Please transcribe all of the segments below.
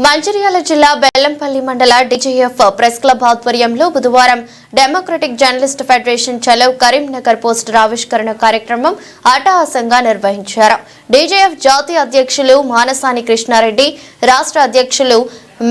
మంచిర్యాల జిల్లా బెల్లంపల్లి మండల DJF press club ఆధ్వర్యంలో బుధవారం డెమోక్రటిక్ జర్నలిస్ట్ ఫెడరేషన్ చలో కరీంనగర్ పోస్టర్ ఆవిష్కరణ కార్యక్రమం అట్టహాసంగా నిర్వహించారు. డీజేఎఫ్ జాతీయ అధ్యక్షులు మానసాని కృష్ణారెడ్డి, రాష్ట్ర అధ్యక్షులు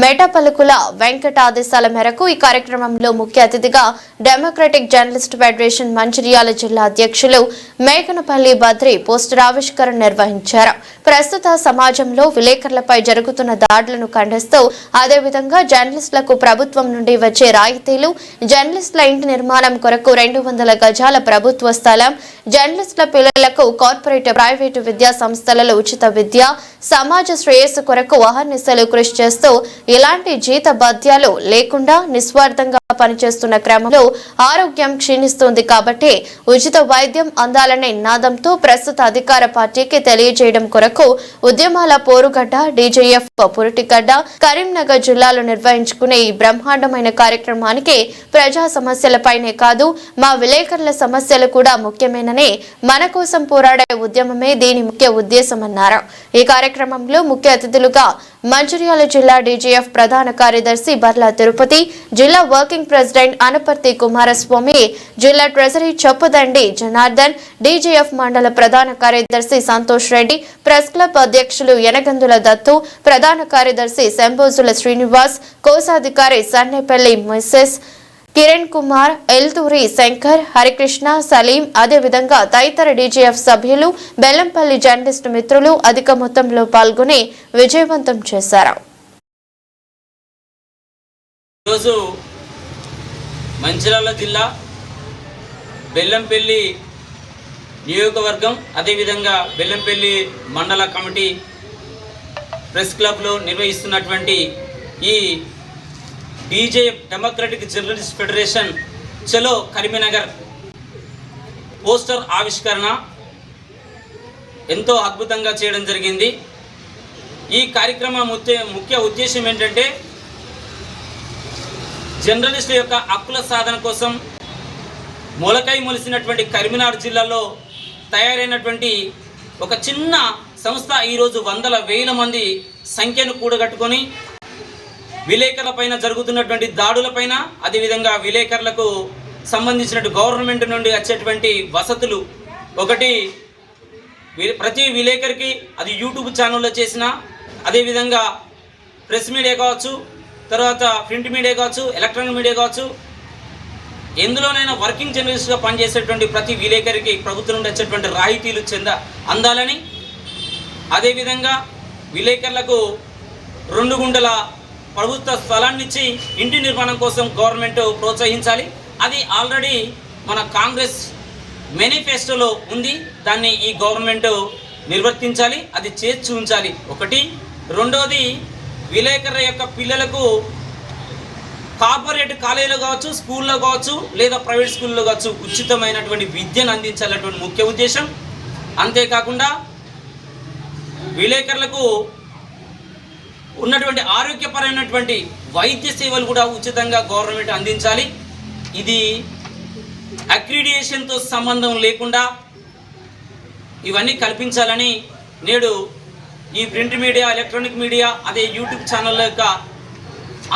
మెటపలుకుల వెంకట ఆదేశాల మేరకు ఈ కార్యక్రమంలో ముఖ్య అతిథిగా డెమోక్రటిక్ జర్నలిస్ట్ ఫెడరేషన్ మంచిర్యాల జిల్లా అధ్యక్షులు మేకనపల్లి బద్రి పోస్టర్ ఆవిష్కరణ నిర్వహించారు. ప్రస్తుత సమాజంలో విలేకరులపై జరుగుతున్న దాడులను ఖండిస్తూ అదేవిధంగా జర్నలిస్టులకు ప్రభుత్వం నుండి వచ్చే రాయితీలు, జర్నలిస్టుల ఇంటి నిర్మాణం కొరకు 200 గజాల ప్రభుత్వ స్థలం, జర్నలిస్టుల పిల్లలకు కార్పొరేట్ ప్రైవేటు విద్యా సంస్థలలో ఉచిత విద్య, సమాజ శ్రేయస్సు కొరకు అహర్నిశలు కృషి చేస్తూ ఇలాంటి జీత భత్యాలు లేకుండా నిస్వార్థంగా పనిచేస్తున్న క్రమంలో ఆరోగ్యం క్షీణిస్తుంది కాబట్టి ఉచిత వైద్యం అందాలనే నినాదంతో ప్రస్తుత అధికార పార్టీకి తెలియజేయడం కొరకు ఉద్యమాల పోరుగడ్డ డీజేఎఫ్ పురిటిగడ్డ కరీంనగర్ జిల్లాలో నిర్వహించుకునే ఈ బ్రహ్మాండమైన కార్యక్రమానికి ప్రజా సమస్యలపైనే కాదు మా విలేకరుల సమస్యలు కూడా ముఖ్యమేనని, మన కోసం పోరాడే ఉద్యమమే దీని ముఖ్య ఉద్దేశమన్నారు. ఈ కార్యక్రమంలో ముఖ్య అతిథులుగా మంచిర్యాల జిల్లా డీజేఎఫ్ ప్రధాన కార్యదర్శి బర్లా తిరుపతి, జిల్లా వర్కింగ్ ప్రెసిడెంట్ అనపర్తి కుమారస్వామి, జిల్లా ట్రెజరీ చొప్పదండి జనార్దన్, డీజేఎఫ్ మండల ప్రధాన కార్యదర్శి సంతోష్ రెడ్డి, ప్రెస్ క్లబ్ అధ్యక్షులు యనగందుల దత్తు, ప్రధాన కార్యదర్శి శంభోజుల శ్రీనివాస్, కోశాధికారి సన్నేపల్లి మిసెస్ కిరణ్ కుమార్, ఎల్తూరి శంకర్, హరికృష్ణ, సలీం, అదేవిధంగా తదితర డీజేఎఫ్ సభ్యులు, బెల్లంపల్లి జర్నలిస్టు మిత్రులు అధిక మొత్తంలో పాల్గొని విజయవంతం చేశారు. ఈరోజు మంచిర్యాల జిల్లా బెల్లంపల్లి నియోజకవర్గం అదేవిధంగా బెల్లంపల్లి మండల కమిటీ ప్రెస్ క్లబ్లో నిర్వహిస్తున్నటువంటి ఈ డీజేఎఫ్ డెమోక్రటిక్ జర్నలిస్ట్ ఫెడరేషన్ చలో కరీంనగర్ పోస్టర్ ఆవిష్కరణ ఎంతో అద్భుతంగా చేయడం జరిగింది. ఈ కార్యక్రమం ముఖ్య ఉద్దేశం ఏంటంటే జర్నలిస్టుల యొక్క హక్కుల సాధన కోసం మొలిసినటువంటి కరీంనగర్ జిల్లాలో తయారైనటువంటి ఒక చిన్న సంస్థ ఈరోజు వందల వేల మంది సంఖ్యను కూడగట్టుకొని విలేకరుల పైన జరుగుతున్నటువంటి దాడులపైన అదేవిధంగా విలేకరులకు సంబంధించినటువంటి గవర్నమెంట్ నుండి వచ్చేటువంటి వసతులు, ఒకటి ప్రతి విలేకరికి అది యూట్యూబ్ ఛానల్లో చేసిన, అదేవిధంగా ప్రెస్ మీడియా కావచ్చు, తర్వాత ప్రింట్ మీడియా కావచ్చు, ఎలక్ట్రానిక్ మీడియా కావచ్చు, ఎందులోనైనా వర్కింగ్ జర్నలిస్ట్గా పనిచేసేటువంటి ప్రతి విలేకరికి ప్రభుత్వం నుండి వచ్చేటువంటి రాయితీలు అందాలని, అదేవిధంగా విలేకరులకు 2 గుంటల ప్రభుత్వ స్థలాన్నిచ్చి ఇంటి నిర్మాణం కోసం గవర్నమెంట్ ప్రోత్సహించాలి. అది ఆల్రెడీ మన కాంగ్రెస్ మేనిఫెస్టోలో ఉంది. దాన్ని ఈ గవర్నమెంట్ నిర్వర్తించాలి, అది చేసి చూపించాలి. ఒకటి. రెండవది, విలేకరుల యొక్క పిల్లలకు కార్పొరేట్ కాలేజీలో కావచ్చు, స్కూల్లో కావచ్చు, లేదా ప్రైవేట్ స్కూల్లో కావచ్చు ఉచితమైనటువంటి విద్యను అందించాలనేటువంటి ముఖ్య ఉద్దేశం. అంతేకాకుండా విలేకరులకు ఉన్నటువంటి ఆరోగ్యపరమైనటువంటి వైద్య సేవలు కూడా ఉచితంగా గవర్నమెంట్ అందించాలి. ఇది అక్రిడిటేషన్తో సంబంధం లేకుండా ఇవన్నీ కల్పించాలని నేడు ఈ ప్రింట్ మీడియా, ఎలక్ట్రానిక్ మీడియా, అదే యూట్యూబ్ ఛానళ్ళ యొక్క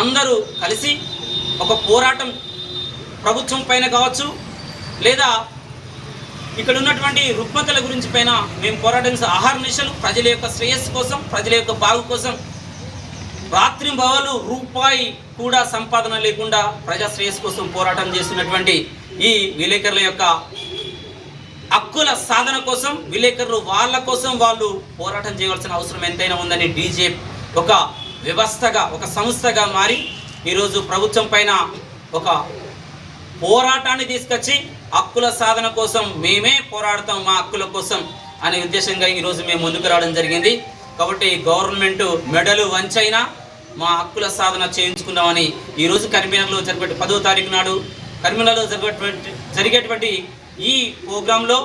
అందరూ కలిసి ఒక పోరాటం ప్రభుత్వం పైన కావచ్చు, లేదా ఇక్కడ ఉన్నటువంటి రుగ్మతల గురించి పైన మేము పోరాటం అహర్నిశలు ప్రజల యొక్క శ్రేయస్సు కోసం, ప్రజల యొక్క బాగు కోసం రాత్రి భవలు రూపాయి కూడా సంపాదన లేకుండా ప్రజా శ్రేయస్సు కోసం పోరాటం చేస్తున్నటువంటి ఈ విలేకరుల యొక్క హక్కుల సాధన కోసం విలేకరులు వాళ్ళ కోసం వాళ్ళు పోరాటం చేయవలసిన అవసరం ఎంతైనా ఉందని డీజేఎఫ్ ఒక వ్యవస్థగా, ఒక సంస్థగా మారి ఈరోజు ప్రభుత్వం పైన ఒక పోరాటాన్ని తీసుకొచ్చి హక్కుల సాధన కోసం మేమే పోరాడతాం మా హక్కుల కోసం అనే ఉద్దేశంగా ఈరోజు మేము ముందుకు రావడం జరిగింది. కాబట్టి గవర్నమెంట్ మెడలు వంచైనా మా హక్కుల సాధన చేయించుకుందామని ఈరోజు కరీంనగర్లో జరిగే 10వ తారీఖు నాడు కరీంనగర్లో జరిగేటువంటి ఈ ప్రోగ్రాంలో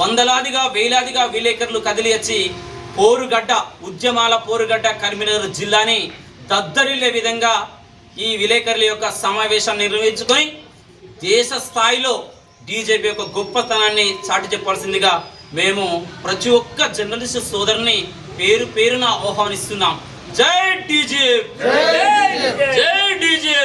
వందలాదిగా వేలాదిగా విలేకరులు కదిలి వచ్చి పోరుగడ్డ, ఉద్యమాల పోరుగడ్డ కరీంనగర్ జిల్లాని దద్దరిల్లే విధంగా ఈ విలేకరుల యొక్క సమావేశాన్ని నిర్వహించుకొని దేశ స్థాయిలో డీజేపీ యొక్క గొప్పతనాన్ని చాటి చెప్పాల్సిందిగా మేము ప్రతి ఒక్క జర్నలిస్ట్ సోదరుని పేరున ఆహ్వానిస్తున్నాం. జై డీజే జై డీజే